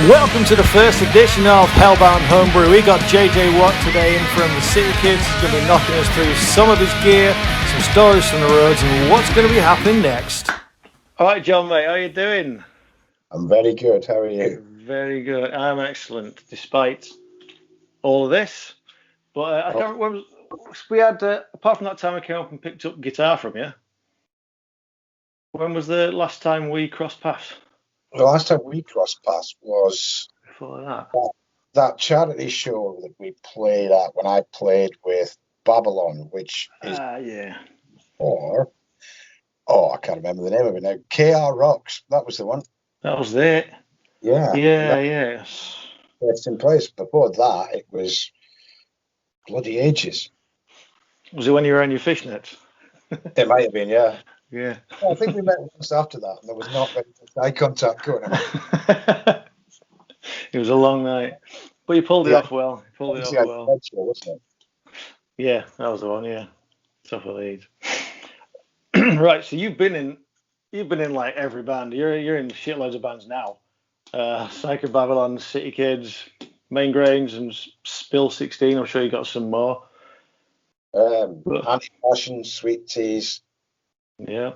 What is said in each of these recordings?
Welcome to the first edition of Hellbound Homebrew. We got JJ Watt today in from the City Kids. He's going to be knocking us through some of his gear, some stories from the roads, and what's going to be happening next. All right, John, mate, how are you doing? I'm very good. How are you? Very good. I'm excellent, despite all of this. But I can't remember. We had, apart from that time I came up and picked up guitar from you, when was the last time we crossed paths? The last time we crossed paths was Before that. that charity show that we played at when I played with Babylon, which is Yeah. I can't remember the name of it now. KR Rocks, that was the one. That was it. Yeah. Yes. Best in place. Before that, it was bloody ages. Was it when you were on your fishnets? It might have been, yeah. Yeah. I think we met once after that, and there was not very much eye contact going on. It was a long night, but you pulled it off well. Wasn't it? Yeah, that was the one. Yeah, tough of Leeds. Right, so you've been in like every band. You're in shitloads of bands now. Psycho Babylon, City Kids, Main Grains, and Spill 16. I'm sure you got some more. Anti-Passion, Sweet Teas. Yeah.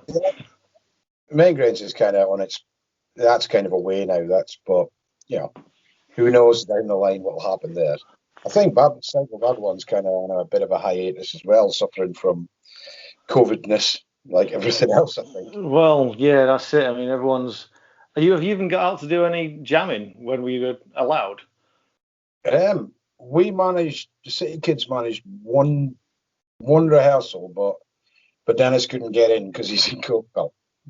Main Grains is kind of on its. That's kind of away now. But who knows down the line what will happen there. I think Psycho Babylon's kind of on a bit of a hiatus as well, suffering from COVIDness like everything else, I think. Well, yeah, that's it. I mean, everyone's. Have you even got out to do any jamming when we were allowed? The City Kids managed one rehearsal, but Dennis couldn't get in because he's in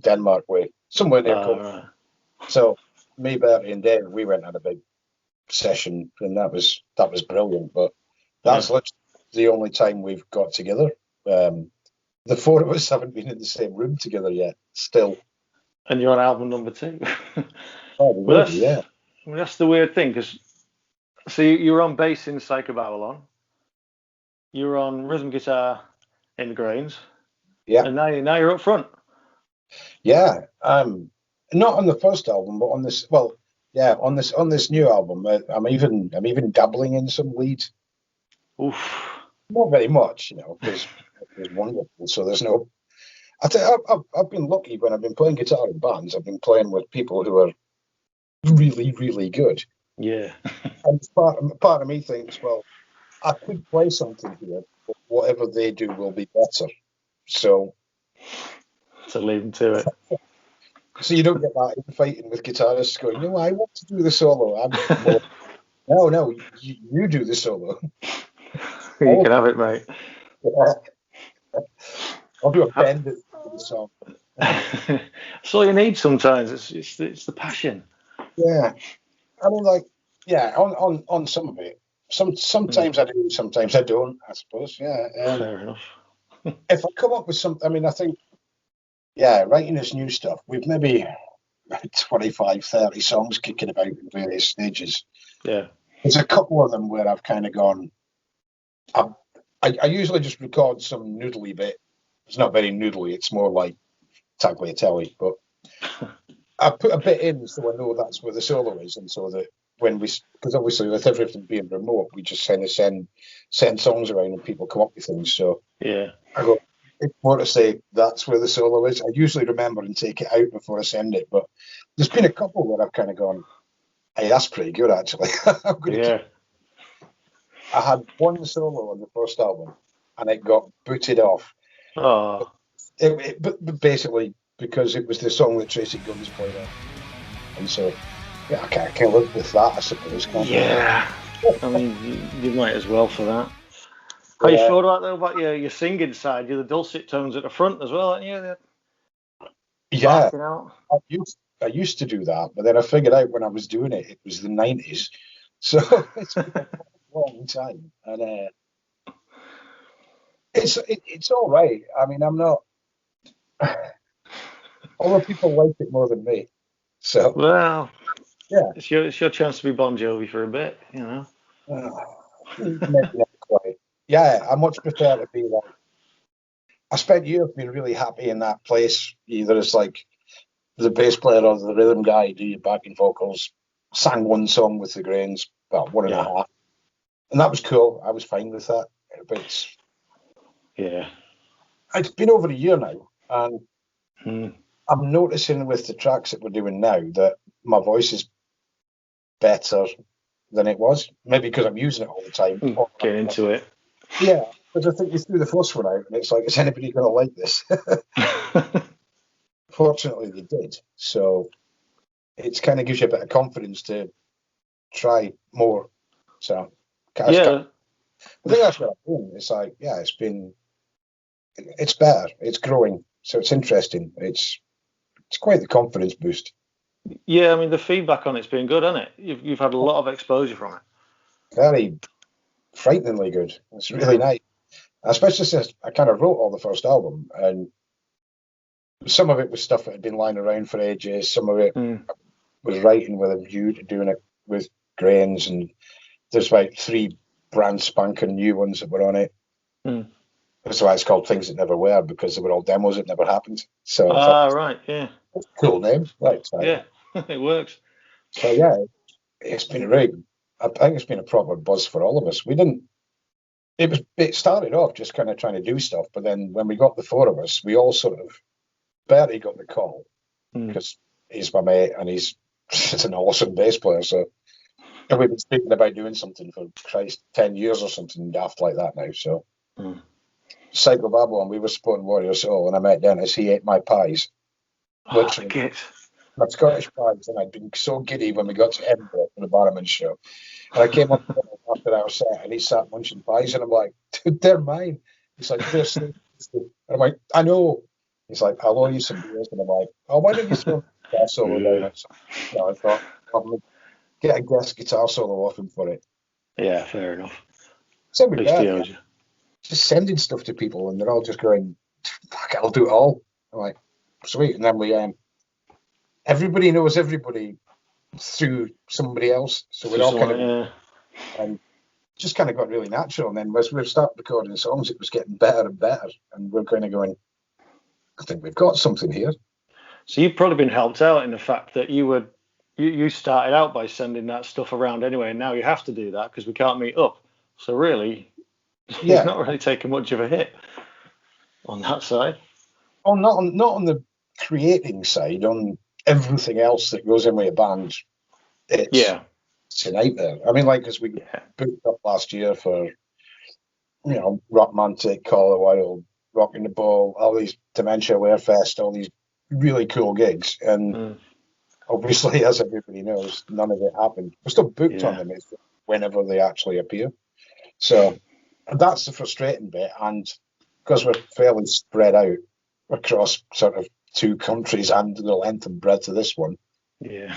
Denmark way, somewhere near Copenhagen. Right. So me, Bertie, and Dave, we went on a big session, and that was brilliant. But that's literally the only time we've got together. The four of us haven't been in the same room together yet, still. And you're on album number 2. That's the weird thing, because you were on bass in Psycho Babylon, you were on rhythm guitar in the Grains, and now you're up front. Yeah, not on the first album, but on this. Well, yeah, on this new album, I'm even dabbling in some lead. Oof. Not very much, because it's wonderful. So there's no. I've been lucky when I've been playing guitar in bands. I've been playing with people who are really, really good. Yeah. And part of me thinks, well, I could play something here, but whatever they do will be better. So leave them to it. So you don't get that fighting with guitarists going, no, I want to do the solo. No, you do the solo. You can have it, mate. I'll do a bend to the song. That's all you need sometimes. It's the passion. Yeah. I mean, on some of it. Sometimes I do, sometimes I don't, I suppose. Yeah. Fair enough. If I come up with something, I mean, I think, writing this new stuff, we've maybe 25, 30 songs kicking about in various stages. Yeah. There's a couple of them where I've kind of gone, I usually just record some noodly bit. It's not very noodly, it's more like tagliatelle, but I put a bit in so I know that's where the solo is, and so that because obviously with everything being remote, we just kind of send songs around and people come up with things. So yeah, I go, it's more to say that's where the solo is. I usually remember and take it out before I send it, but there's been a couple where I've kind of gone, hey, that's pretty good actually. I had one solo on the first album, and it got booted off. Oh. But basically because it was the song that Tracy Guns played on, and so I can't live with that, I suppose. I mean, you might as well for that. How you feel about your singing side? You're the dulcet tones at the front as well, aren't you? Yeah, I used to do that, but then I figured out when I was doing it was the 90s, so it's been a long time, and it's all right. I mean, I'm not. Other people like it more than me, so it's your chance to be Bon Jovi for a bit, Maybe not quite. Yeah, I much prefer to be like. I spent years being really happy in that place, either as like the bass player or the rhythm guy, do your backing vocals, sang one song with the Grains, well, one and a half. And that was cool. I was fine with that. But it's been over a year now, and I'm noticing with the tracks that we're doing now that my voice is better than it was. Maybe because I'm using it all the time. Get into it. Yeah, because I think we threw the first one out, and it's like, is anybody going to like this? Fortunately, they did. So it kind of gives you a bit of confidence to try more. So I think that's what I'm doing. It's like, it's better. It's growing. So it's interesting. It's quite the confidence boost. Yeah, I mean, the feedback on it's been good, hasn't it? You've had a lot of exposure from it. Very frighteningly good. It's really nice. Especially since I kind of wrote all the first album, and some of it was stuff that had been lying around for ages. Some of it was writing with a view to doing it with Grains, and there's like 3 brand spanking new ones that were on it. That's why it's called Things That Never Were, because they were all demos that never happened. So right, yeah. That's a cool name. Right. Yeah, it works. So yeah, it's been I think it's been a proper buzz for all of us. It started off just kind of trying to do stuff, but then when we got the 4 of us, we all sort of, Bertie got the call because he's my mate and he's an awesome bass player. So, and we've been speaking about doing something for 10 years or something daft like that now. So, Psycho Babylon, we were supporting Warrior Soul, and I met Dennis. He ate my pies, literally. My Scottish pies, and I'd been so giddy when we got to Edinburgh for the Barrowman show. And I came up after our set, and he sat munching pies, and I'm like, dude, they're mine. He's like, they're so tasty. And I'm like, I know. He's like, I'll owe you some beers. And I'm like, oh, why don't you throw a guitar solo down it? So, I thought, I'll get a guest guitar solo off him for it. Yeah, fair enough. Same with that. Just sending stuff to people, and they're all just going, fuck, I'll do it all. I'm like, sweet. And then we, everybody knows everybody through somebody else. So we're all kind of, and just kind of got really natural. And then as we started recording songs, it was getting better and better. And we're kind of going, I think we've got something here. So you've probably been helped out in the fact that you started out by sending that stuff around anyway, and now you have to do that because we can't meet up. So really, it's not really taking much of a hit on that side. Oh, not on the creating side. On everything else that goes in with a band, it's a nightmare. I mean, like, because we booked up last year for, Rockmantic, Call a While, Rocking the Ball, all these Dementia Aware Fest, all these really cool gigs. And obviously, as everybody knows, none of it happened. We're still booked on them whenever they actually appear. So that's the frustrating bit. And because we're fairly spread out across sort of 2 countries and the length and breadth of this one, we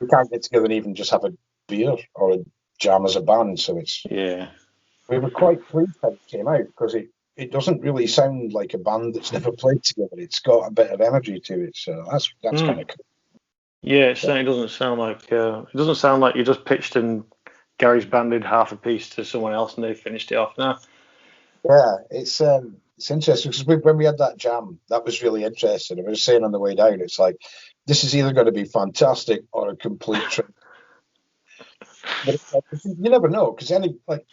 can't get together and even just have a beer or a jam as a band. So we were quite pleased how it came out, because it doesn't really sound like a band that's never played together. It's got a bit of energy to it, so that's kind of cool. Yeah, it certainly doesn't sound like you just pitched and Gary's banded half a piece to someone else and they finished it off now. Yeah, it's interesting, because when we had that jam, that was really interesting. I was saying on the way down, it's like, this is either going to be fantastic or a complete trip. But you never know, because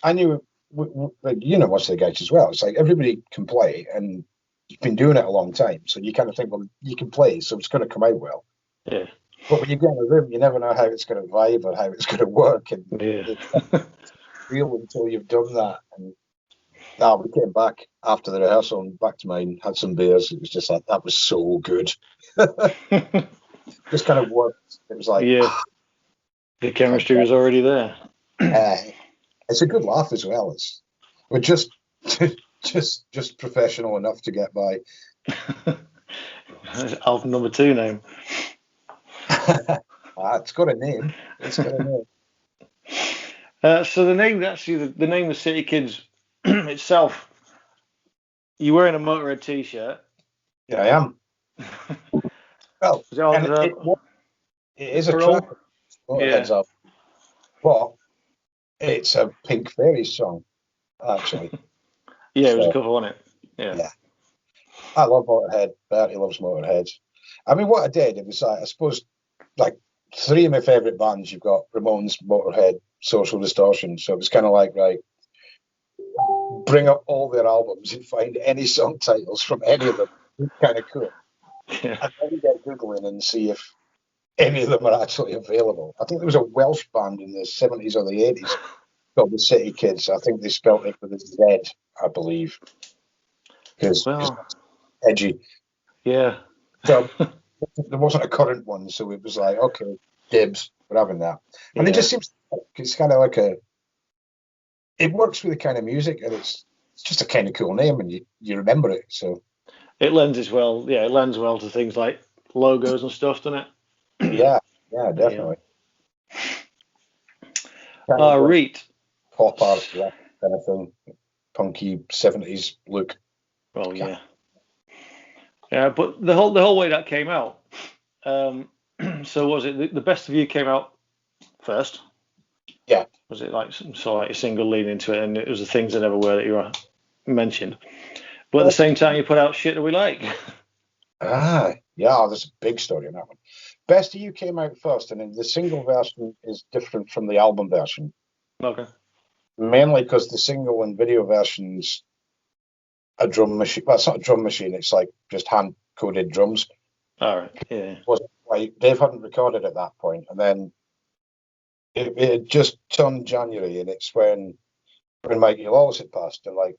I knew, most of the guys as well. It's like everybody can play, and you've been doing it a long time, so you kind of think, well, you can play, so it's going to come out well. Yeah. But when you get in a room, you never know how it's going to vibe or how it's going to work, and it's real until you've done that. And we came back after the rehearsal and back to mine, had some beers. It was just like, that was so good. Just kind of worked. It was like, the chemistry was already there. It's a good laugh as well. We're just professional enough to get by. Album number 2 name. It's got a name. So the name, actually, the name of City Kids itself, you're wearing a Motorhead t-shirt. Yeah, I am. Well, it is a track. Motorhead's up. But it's a Pink Fairies song, actually. It was a cover, wasn't it? Yeah. I love Motorhead. Bertie loves Motorhead. I mean, what I did, it was like, I suppose, like, three of my favourite bands. You've got Ramones, Motorhead, Social Distortion. So it was kind of like, right, bring up all their albums and find any song titles from any of them. It's kind of cool. Yeah. And then you get Googling and see if any of them are actually available. I think there was a Welsh band in the 70s or the 80s called the City Kids. I think they spelt it with a Z, I believe. Because Well, edgy. yeah. So there wasn't a current one, so it was like, okay, dibs, we're having that. And it just seems like it's kind of like it works with the kind of music, and it's just a kind of cool name, and you remember it. So it lends well. Yeah, it lends well to things like logos and stuff, doesn't it? yeah, definitely. Reet. Pop art, yeah, kind of thing, punky 70s look. Well, yeah. Yeah, but the whole way that came out. So was it the Best of You came out first? Yeah. Was it like a single lead into it, and it was the Things That Never Were that you mentioned? But at the same time, you put out Shit That We Like. Yeah, there's a big story on that one. Best of You came out first, and the single version is different from the album version. Okay. Mainly because the single and video version's a drum machine. Well, it's not a drum machine. It's like just hand-coded drums. All right. Yeah. Like Dave hadn't recorded at that point, and then it just turned January, and it's when Mikey Lawless had passed, and like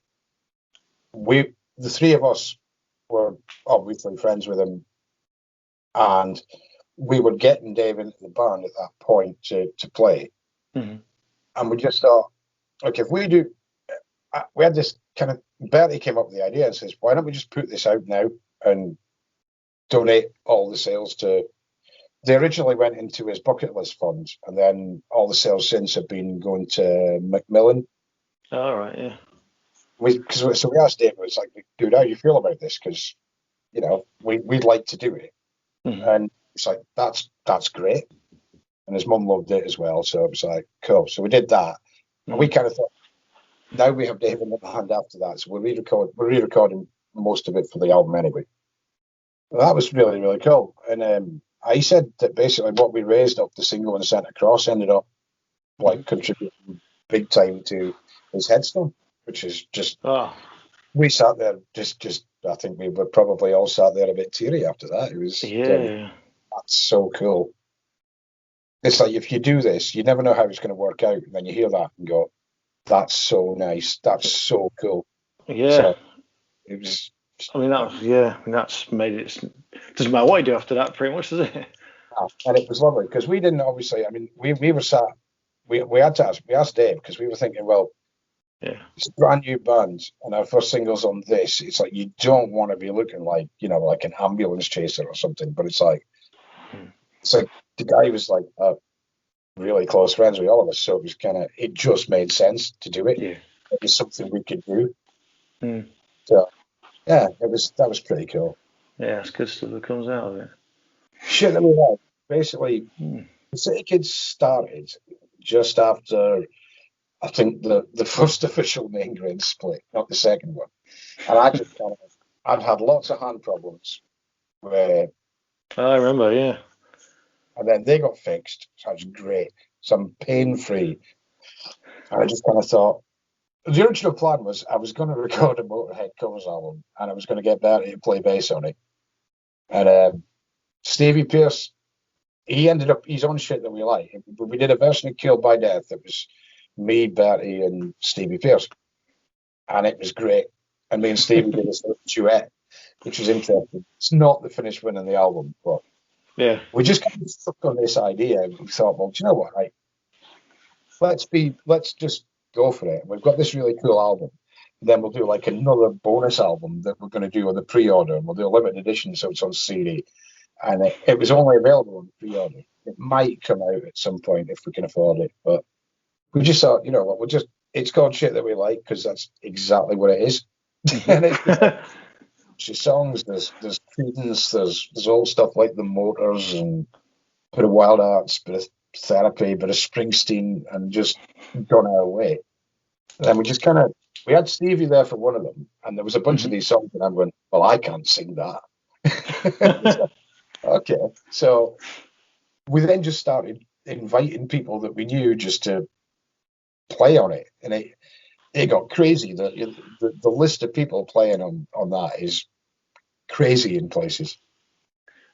the three of us were obviously friends with him, and we were getting Dave into the band at that point to play, and we just thought, okay, if we do, we had this kind of Bertie came up with the idea and says, why don't we just put this out now and donate all the sales to. They originally went into his bucket list fund, and then all the sales since have been going to Macmillan. All right, yeah. So we asked Dave, it's like, dude, how do you feel about this? Because, we'd like to do it. And it's like, that's great. And his mum loved it as well. So it was like, cool. So we did that. And we kind of thought, now we have Dave in the band after that. So we're re-recording most of it for the album anyway. Well, that was really, really cool. And I said that basically what we raised up the single and sent across ended up like contributing big time to his headstone, which is just we sat there just I think we were probably all sat there a bit teary after that. It was that's so cool. It's like if you do this, you never know how it's going to work out, and then you hear that and go, "That's so nice. That's so cool." Yeah, so it was. I mean, that's made it. Doesn't matter what you do after that, pretty much, does it? And it was lovely because we didn't obviously. I mean, we were sat. We asked Dave because we were thinking, well, it's a brand new band, and our first single's on this. It's like you don't want to be looking like like an ambulance chaser or something, but it's like the guy was like really close friends with all of us, so it just made sense to do it. Yeah, it was something we could do. So that was pretty cool. Yeah, it's good stuff that comes out of it. Shit that we like. Basically, the City Kids started just after, I think, the first official main grain split, not the second one. And I just I'd had lots of hand problems where I remember, yeah. And then they got fixed, so that was great. So I'm pain-free. And I just kind of thought, the original plan was I was going to record a Motorhead covers album, and I was going to get Bertie to play bass on it. And Stevie Pierce, he ended up, he's on Shit That We Like. We did a version of Killed by Death that was me, Bertie, and Stevie Pierce. And it was great. And me and Stevie did a sort of duet, which was interesting. It's not the finished win on the album, but we just kind of stuck on this idea. And we thought, well, do you know what? Right? Let's just go for it. We've got this really cool album. And then we'll do like another bonus album that we're going to do on the pre-order. And we'll do a limited edition, so it's on CD. And it was only available on pre-order. It might come out at some point if we can afford it. But we just thought, you know what, it's called Shit That We Like because that's exactly what it is. And it's songs, there's Creedence, there's all stuff like the Motors and a bit of Wild Arts, bit of Therapy, bit of Springsteen, and just gone our way. And then we had Stevie there for one of them, and there was a bunch of these songs, and I went, well, I can't sing that. Okay, so we then just started inviting people that we knew just to play on it, and it got crazy. The list of people playing on that is crazy in places.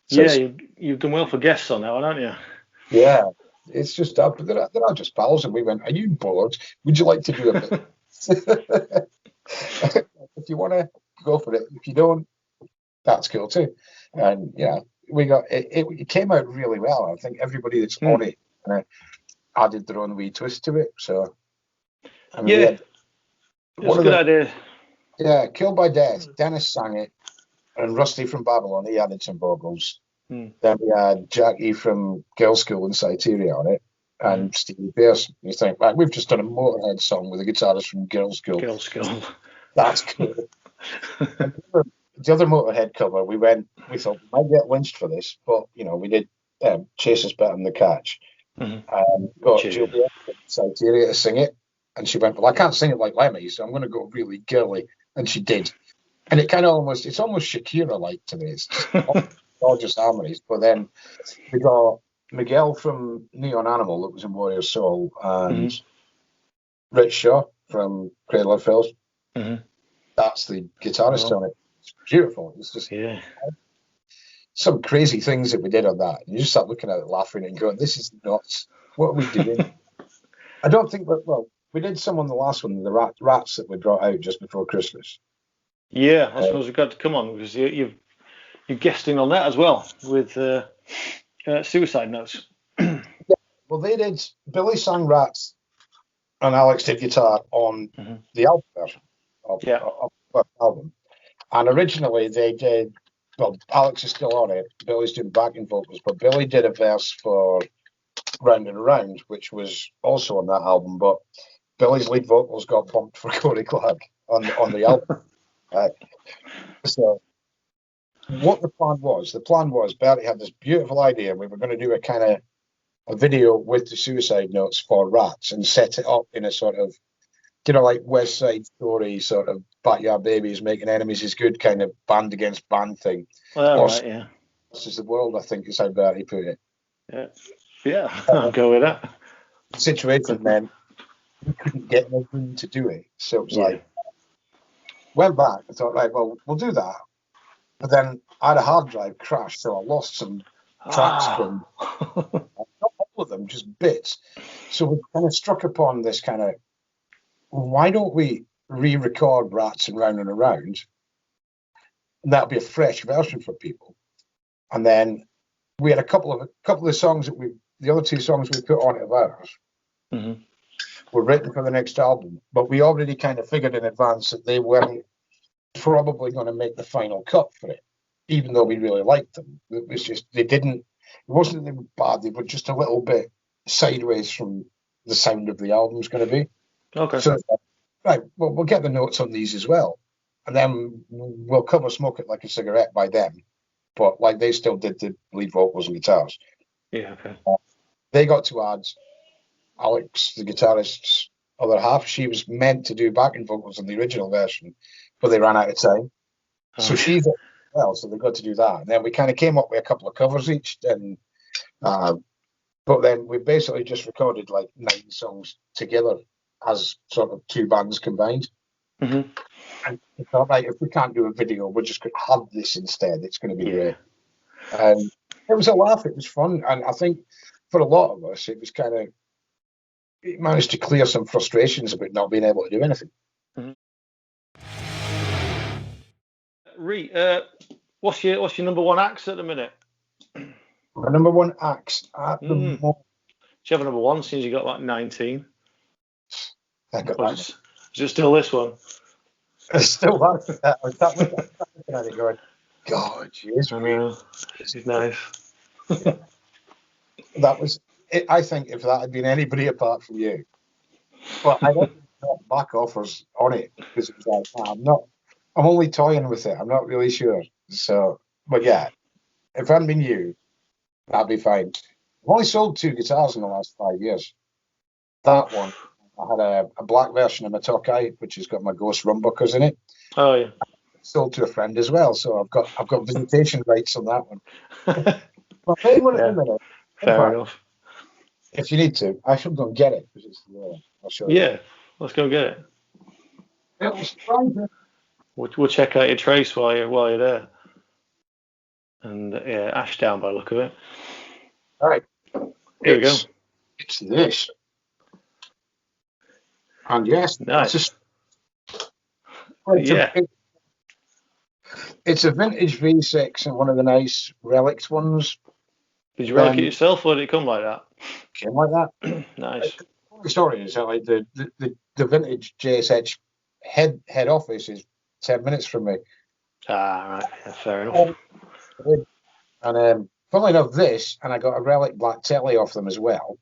So yeah, you've done well for guests on that one, haven't you? yeah, it's just up. They're not just pals, and we went, "Are you bored? Would you like to do a bit?" If you want to, go for it. If you don't, that's cool too. And yeah, we got it came out really well. I think everybody that's on it added their own wee twist to it. So I mean, yeah, it's a good idea. Yeah, Killed by Death. Dennis sang it, and Rusty from Babylon, he added some vocals. Then we had Jackie from Girl School and Cyteria on it, and Stevie Pierce. You think, right, we've just done a Motorhead song with a guitarist from Girl School. Girl School. That's cool. The other Motorhead cover, we thought we might get lynched for this, but we did Chase Us Better Than the Catch. Got Julia from Cyteria to sing it, and she went, well, I can't sing it like Lemmy, so I'm going to go really girly, and she did. And it kind of it's almost Shakira-like to me. It's gorgeous harmonies. But then we got Miguel from Neon Animal that was in Warrior Soul, and Rich Shaw from Cradle of Filth. That's the guitarist on it. It's beautiful. It's just some crazy things that we did on that. You just start looking at it, laughing, and going, "This is nuts. What are we doing?" I don't think we did some on the last one, the rats that we brought out just before Christmas. Yeah, I suppose we've got to come on because you're guesting on that as well with Suicide Notes. Yeah, well, they did. Billy sang Rats, and Alex did guitar on the album version of the album. And originally they did. Well, Alex is still on it. Billy's doing backing vocals, but Billy did a verse for Round and Around, which was also on that album. But Billy's lead vocals got bumped for Corey Clark on the album. So what the plan was, Bertie had this beautiful idea. We were going to do a video with the Suicide Notes for Rats and set it up in a sort of, like West Side Story sort of Backyard Babies making enemies is good kind of band against band thing. This is the world, I think, is how Bertie put it. Yeah, I'll go with that. The situation then, we couldn't get in a room to do it. So it was went back and thought, right, well, we'll do that. But then I had a hard drive crash, so I lost some tracks from not all of them, just bits. So we kind of struck upon this kind of, why don't we re-record Rats and Round and Around? And that'll be a fresh version for people. And then we had a couple of songs the other two songs we put on it of ours were written for the next album, but we already kind of figured in advance that they weren't probably going to make the final cut for it, even though we really liked them. It was just it wasn't that they were bad, they were just a little bit sideways from the sound of the album's going to be. Okay. So, right, well, we'll get the notes on these as well, and then we'll cover Smoke It Like a Cigarette by them, but like they still did the lead vocals and guitars. Yeah, okay. They got to add Alex, the guitarist's other half. She was meant to do backing vocals on the original version, but they ran out of time. So she's so they got to do that. And then we kind of came up with a couple of covers each, and but then we basically just recorded like 9 songs together as sort of 2 bands combined. And we thought, right, if we can't do a video, we're just going to have this instead. It's going to be great. And it was a laugh. It was fun. And I think for a lot of us, it was it managed to clear some frustrations about not being able to do anything. What's your number one axe at the minute? My number one axe at the moment. Do you have a number one since you got like 19? I got that. Is it still this one? It's still that. I was looking at it going, God, jeez. I know. This is nice. That was it. I think if that had been anybody apart from you, but I don't got back offers on it because it was like, I'm only toying with it. I'm not really sure. So, but yeah, if it hadn't been you, that'd be fine. I've only sold 2 guitars in the last 5 years. That one, I had a black version of my Tokai, which has got my Ghost Rumbuckers in it. Oh yeah. Sold to a friend as well, so I've got visitation rights on that one. But playing one at the minute, Fair enough. If you need to, I should go and get it because it's I'll show you. Yeah, let's go get it. It's private. We'll check out your trace while you're there. And yeah, Ashdown by the look of it. All right. Here we go. It's this. And yes, nice. It's a vintage V6 and one of the nice relics ones. Did you relic it yourself, or did it come like that? Came like that. Nice. The story is that like the vintage JSH head office is 10 minutes from me. Ah, right. Yeah, fair enough. And funnily enough, this, and I got a relic black telly off them as well,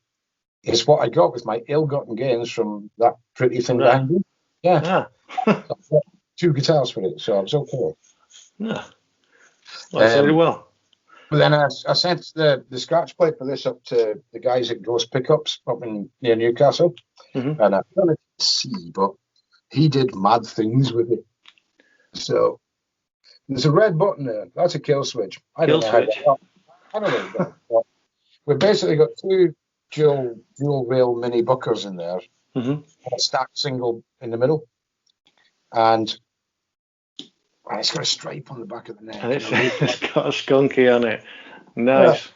is what I got with my ill-gotten gains from that pretty thing behind me. Yeah. So I've got 2 guitars for it, so I'm so cool. Yeah. Well, really well. But then I sent the scratch plate for this up to the guys at Ghost Pickups up near Newcastle. Mm-hmm. And I don't know if you can see, but he did mad things with it. So there's a red button there. That's a kill switch. I don't know. We've basically got 2 dual rail mini buckers in there, a stacked single in the middle, and it's got a stripe on the back of the neck. And it's got a skunky on it. Nice.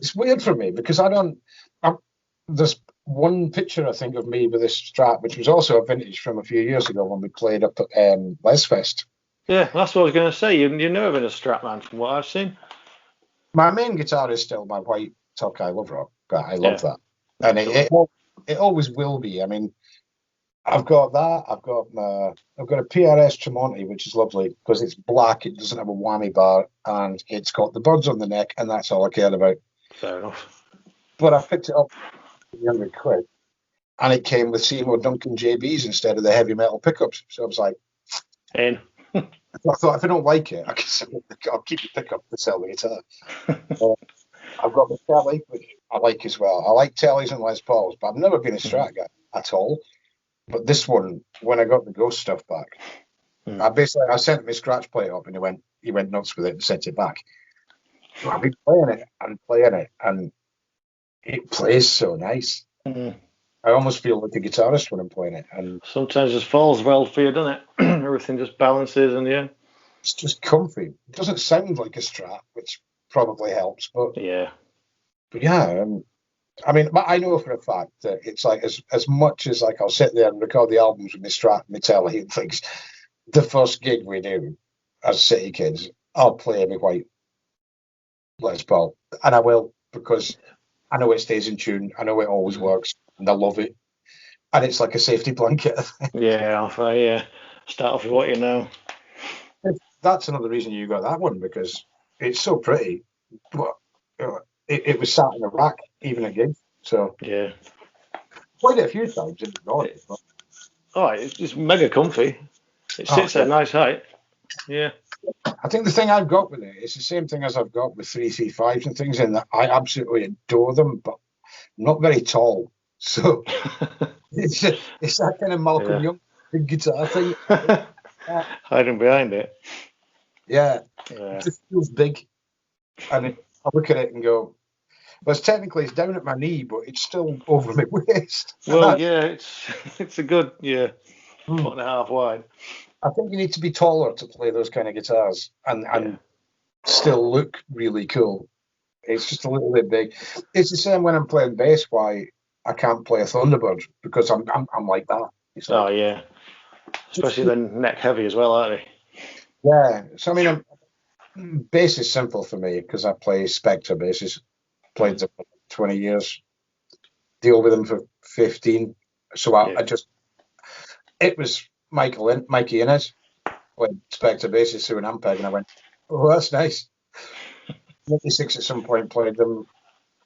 It's weird for me because there's one picture I think of me with this Strat, which was also a vintage from a few years ago when we played up at Lesfest. Yeah, that's what I was going to say. You've never been a Strat man from what I've seen. My main guitar is still my white Tokai Love Rock, but I love that, and it always will be. I mean, I've got that. I've got a PRS Tremonti, which is lovely because it's black. It doesn't have a whammy bar, and it's got the birds on the neck, and that's all I cared about. Fair enough. But I picked it up for £100, and it came with Seymour Duncan JBs instead of the heavy metal pickups. So I was like, in. I thought if I don't like it, I'll keep the pickup to sell the guitar. I've got the telly, which I like as well. I like tellies and Les Pauls, but I've never been a Strat guy at all. But this one, when I got the Ghost stuff back, I sent my scratch plate up, and he went nuts with it and sent it back. So I've been playing it, and it plays so nice. Mm. I almost feel like a guitarist when I'm playing it. And sometimes it just falls well for you, doesn't it? Everything just balances, and it's just comfy. It doesn't sound like a Strat, which probably helps, but yeah. I mean, but I know for a fact that it's like as much as like I'll sit there and record the albums with my Strat and my telly and things. The first gig we do as City Kids, I'll play my white Les Paul, and I will because I know it stays in tune. I know it always works, and I love it. And it's like a safety blanket. Yeah, start off with what you know. That's another reason you got that one, because it's so pretty. But it was sat in a rack, even at gigs. So yeah, played it a few times. Didn't enjoy it. But... Oh, it's just mega comfy. It sits at a nice height. Yeah. I think the thing I've got with it is the same thing as I've got with 335s and things, in that I absolutely adore them, but I'm not very tall. So it's that kind of Malcolm Young big guitar thing. Hiding behind it. Yeah. It just feels big. And I look at it and go, well, it's down at my knee, but it's still over my waist. Well, yeah, it's a good, 1.5 wide. I think you need to be taller to play those kind of guitars and still look really cool. It's just a little bit big. It's the same when I'm playing bass, why I can't play a Thunderbird, because I'm like that. It's like, oh, yeah. Especially then neck heavy as well, aren't they? Yeah. So, I mean, bass is simple for me because I play Spectre basses. Played them for 20 years. Deal with them for 15. So it was Mikey Innes played Spectre basses through an Ampeg, and I went, oh, that's nice. 96 at some point played them.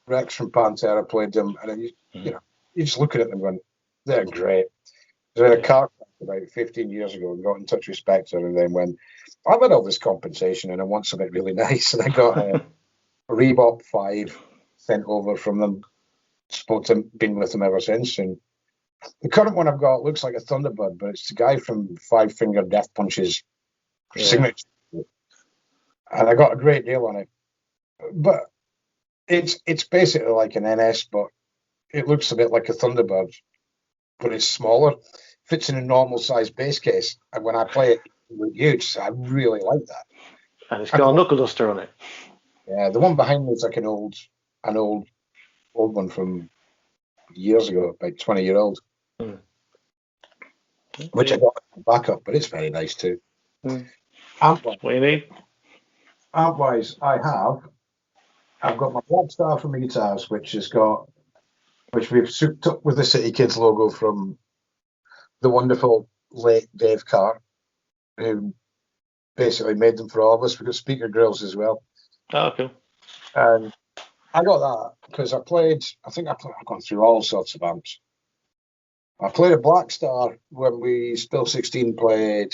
Rex from Pantera played them, and then you're just looking at them going, they're great. I was in a car crash about 15 years ago and got in touch with Spectre, and then went, I've had all this compensation and I want something really nice, and I got a Reebok 5 sent over from them. Been with them ever since, and the current one I've got looks like a Thunderbird, but it's the guy from Five Finger Death Punch's signature, and I got a great deal on it. but it's basically like an NS, but it looks a bit like a Thunderbird, but it's smaller. Fits in a normal size base case, and when I play it, it's huge. So I really like that. And it's got a knuckle duster on it. Yeah, the one behind me is like an old one from years ago, like 20-year-old, which I got back up, but it's very nice too. What do you need? Amp-wise, I've got my Black Star for my guitars, which we've souped up with the City Kids logo from the wonderful late Dave Carr, who basically made them for all of us. We've got speaker grills as well. Oh, cool. And I got that because I've gone through all sorts of amps. I played a Black Star when we Spill 16 played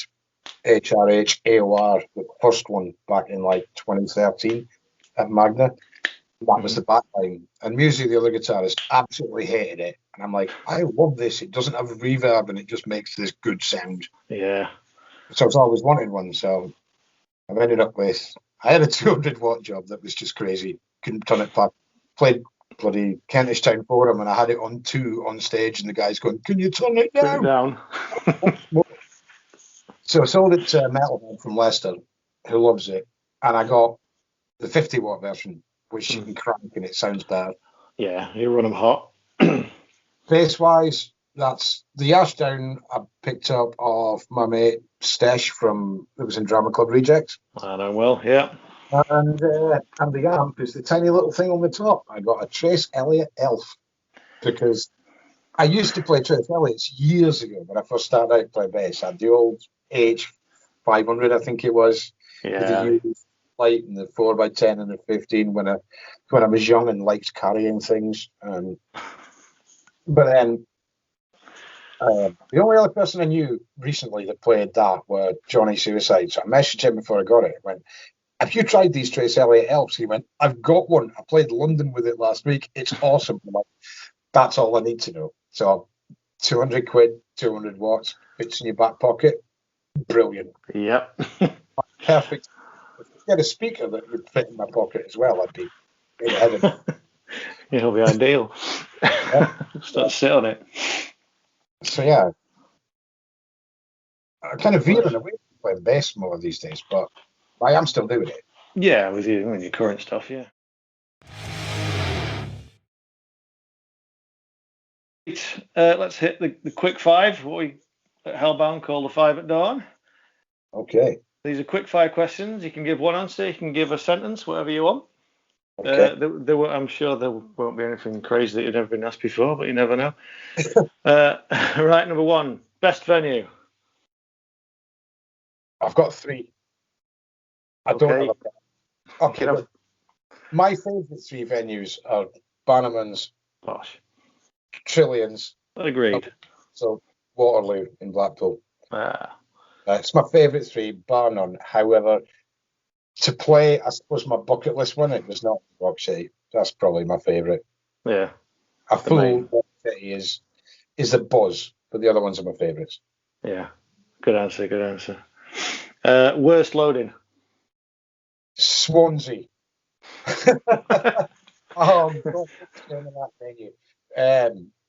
HRH AOR, the first one back in like 2013 at Magna. That was the backline. And Musi, the other guitarist, absolutely hated it. And I'm like, I love this. It doesn't have reverb and it just makes this good sound. Yeah. So I've always wanted one. So I've ended up with, I had a 200-watt job that was just crazy. Couldn't turn it back. Played bloody Kentish Town Forum and I had it on 2 on stage and the guy's going, can you turn it down? So I sold it to a metalhead from Leicester who loves it. And I got the 50-watt version, which you can crank and it sounds better. Yeah, you run them hot. Bass-wise, that's the Ashdown I picked up off my mate Stesh that was in Drama Club Rejects. I know well, yeah. And the amp is the tiny little thing on the top. I got a Trace Elliott Elf because I used to play Trace Elliott's years ago when I first started out playing bass. I had the old H500, I think it was, with the U light and the 4x10 and the 15 when I was young and liked carrying things. But then the only other person I knew recently that played that were Johnny Suicide. So I messaged him before I got it. I went, have you tried these Trace Elliott Elves? He went, I've got one. I played London with it last week. It's awesome. I'm like, that's all I need to know. So 200 quid, 200 watts, fits in your back pocket. Brilliant. Yep. Perfect. If I get a speaker that would fit in my pocket as well, I'd be in heaven. It'll be ideal. Just sit on it. So yeah, I kind of veering away from playing bass more these days, but I am still doing it. Yeah, with your current stuff, yeah. Let's hit the quick 5, what we at Hellbound call the 5 at dawn. Okay. These are quick 5 questions. You can give one answer, you can give a sentence, whatever you want. Okay. I'm sure there won't be anything crazy that you've never been asked before, but you never know. Right, number 1, best venue. I've got 3. I don't have a... Okay, look. My favourite 3 venues are Bannerman's, Bosh. Trillions. Agreed. So Waterloo in Blackpool. It's my favourite 3, bar none. However, to play, I suppose my bucket list one, it was not Rock City. That's probably my favourite. Yeah. A full Rock City is the buzz, but the other ones are my favourites. Yeah. Good answer. Worst loading? Swansea. Oh, God, what's the name of that venue?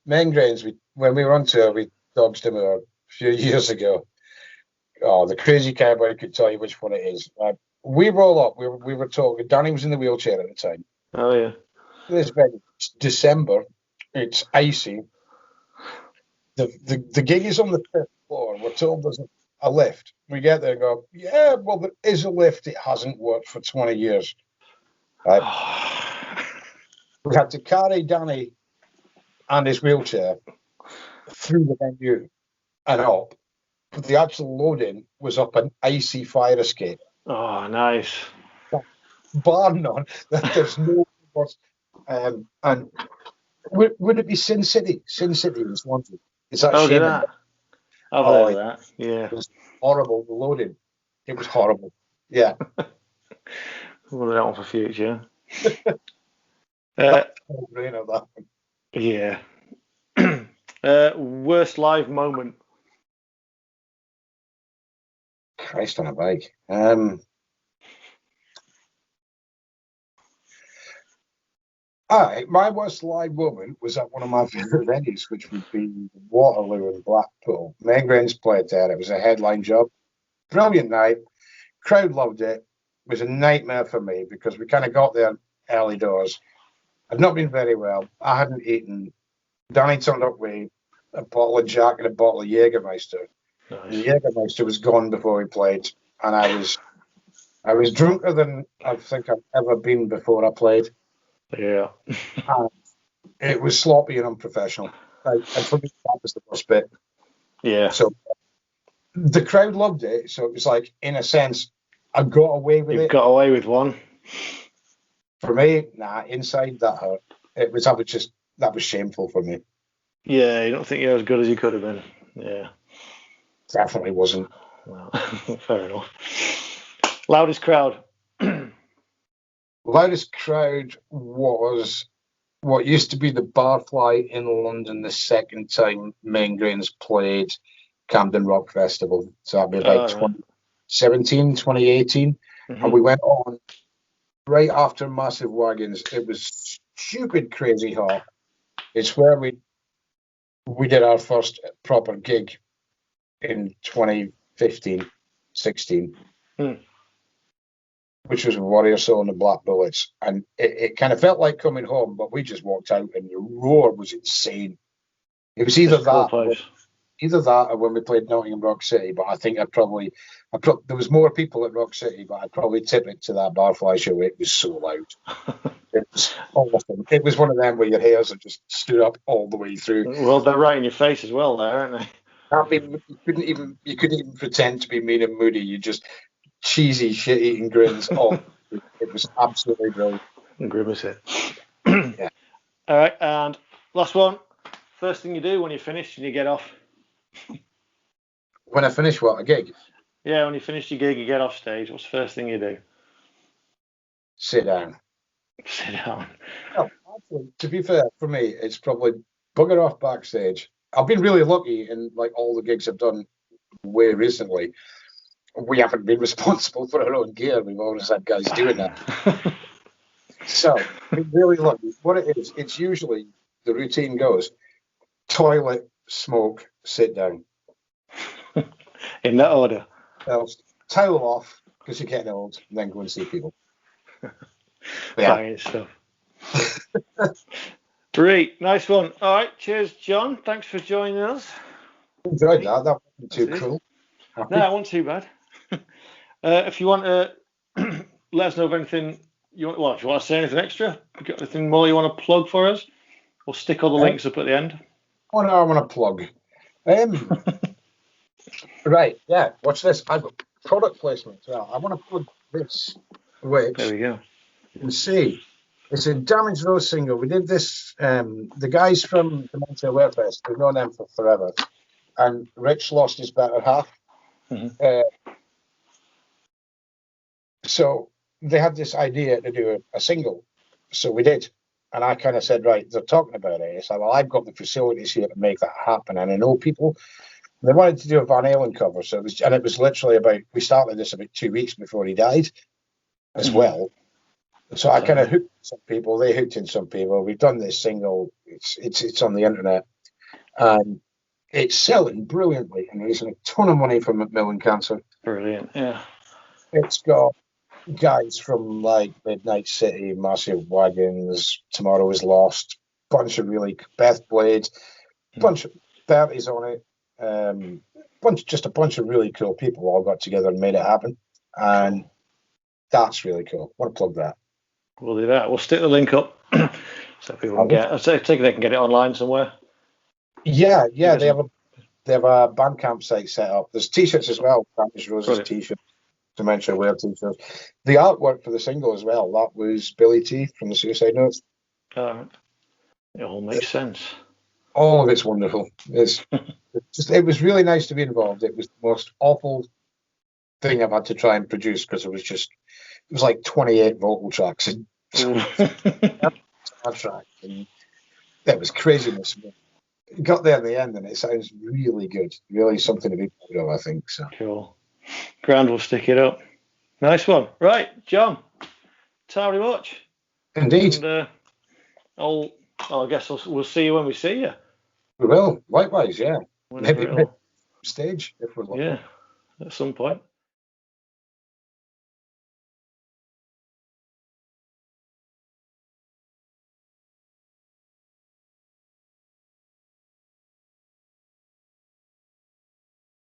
Mengrains, when we were on tour, we dodged him a few years ago. Oh, the crazy cowboy could tell you which one it is. We roll up. We were talking. Danny was in the wheelchair at the time. Oh, yeah. This venue, it's December. It's icy. The gig is on the 5th floor. We're told there's a lift. We get there and go, yeah, well, there is a lift. It hasn't worked for 20 years. Right? We had to carry Danny and his wheelchair through the venue and up. But the actual loading was up an icy fire escape. Oh, nice. Bar none. There's no... and would it be Sin City? Sin City in Swansea. Is that shame? I've heard of that. Yeah. It was horrible. The loading. It was horrible. Yeah. We'll do that one for future. Yeah. Worst live moment? Christ on a bike. My worst live moment was at one of my favourite venues, which would be Waterloo in Blackpool. Maingrains played there. It was a headline job. Brilliant night. Crowd loved it. It was a nightmare for me because we kind of got there early doors. I'd not been very well. I hadn't eaten. Danny turned up with a bottle of Jack and a bottle of Jägermeister. Nice. The Jägermeister was gone before we played, and I was drunker than I think I've ever been before I played. Yeah. And it was sloppy and unprofessional. And for me, that was the worst bit. Yeah. So the crowd loved it. So it was like, in a sense, I got away with it. You've got away with one. For me, inside that hurt. That was shameful for me. Yeah, you don't think you're as good as you could have been. Yeah. Definitely wasn't. Well, fair enough. Loudest crowd. Loudest crowd was what used to be the Barfly in London the second time Maingrains played Camden Rock Festival. So that'd be about 2017, 2018. Mm-hmm. And we went on right after Massive Wagons. It was stupid crazy hot. It's where we did our first proper gig in 2015, 16. Which was Warrior Soul and the Black Bullets. And it kind of felt like coming home, but we just walked out and the roar was insane. It was either that or when we played Nottingham Rock City, but I think there was more people at Rock City, but I'd probably tip it to that Barfly show. It was so loud. It was one of them where your hairs are just stood up all the way through. Well, they're right in your face as well there, aren't they? I mean, you couldn't even pretend to be mean and moody. You just cheesy shit-eating grins. Oh, it was absolutely brilliant. And grimace it. Yeah. All right, and last one. First thing you do when you finish and you get off. When I finish what? A gig? Yeah, when you finish your gig, you get off stage. What's the first thing you do? Sit down. Sit down. Well, actually, to be fair, for me, it's probably bugger off backstage. I've been really lucky in like all the gigs I've done way recently. We haven't been responsible for our own gear. We've always had guys doing that. So, we're really lucky. What it is, it's usually, the routine goes, toilet, smoke, sit down. In that order? Towel off, because you're getting old, and then go and see people. Banging stuff. Great, nice one. All right, cheers, John. Thanks for joining us. Enjoyed that. That wasn't too cool. Happy? No, it wasn't too bad. If you want to let us know of anything you want, if you want to say anything extra, you got anything more you want to plug for us, we'll stick all the links up at the end. What do I want to plug? Right, yeah, watch this. I've got product placement as well. I want to plug this, which there we go. You can see it's a Damaged Rose single. We did this, the guys from Dementia Warefest, we've known them for forever, and Rich lost his better half. Mm-hmm. So they had this idea to do a single. So we did. And I kind of said, right, they're talking about it. I said, well, I've got the facilities here to make that happen. And I know people. They wanted to do a Van Halen cover. So it was literally we started this about 2 weeks before he died as well. So I kind of hooked some people. They hooked in some people. We've done this single. It's on the internet. And it's selling brilliantly and raising a ton of money for Macmillan Cancer. Brilliant, yeah. It's got guys from like Midnight City, Massive Wagons, Tomorrow is Lost, bunch of really Beth Blade, bunch of 30s on it, just a bunch of really cool people all got together and made it happen, and that's really cool. I want to plug that. We'll do that. We'll stick the link up so people can get. I think they can get it online somewhere. Yeah, they have a Bandcamp site set up. There's T-shirts as well. Damaged Roses T-shirts. Dementia Wear T-shirts. The artwork for the single as well, that was Billy T from the Suicide Notes. It all makes sense. All of it's wonderful. It was really nice to be involved. It was the most awful thing I've had to try and produce because it was like 28 vocal tracks and track, and that was craziness. It got there in the end and it sounds really good. Really something to be proud of, I think. So cool. Grand, will stick it up. Nice one. Right, John. Thank you very much. Indeed. And, I guess we'll see you when we see you. We will. Likewise, yeah. Whenever Maybe it'll, stage if we're lucky. yeah, at some point.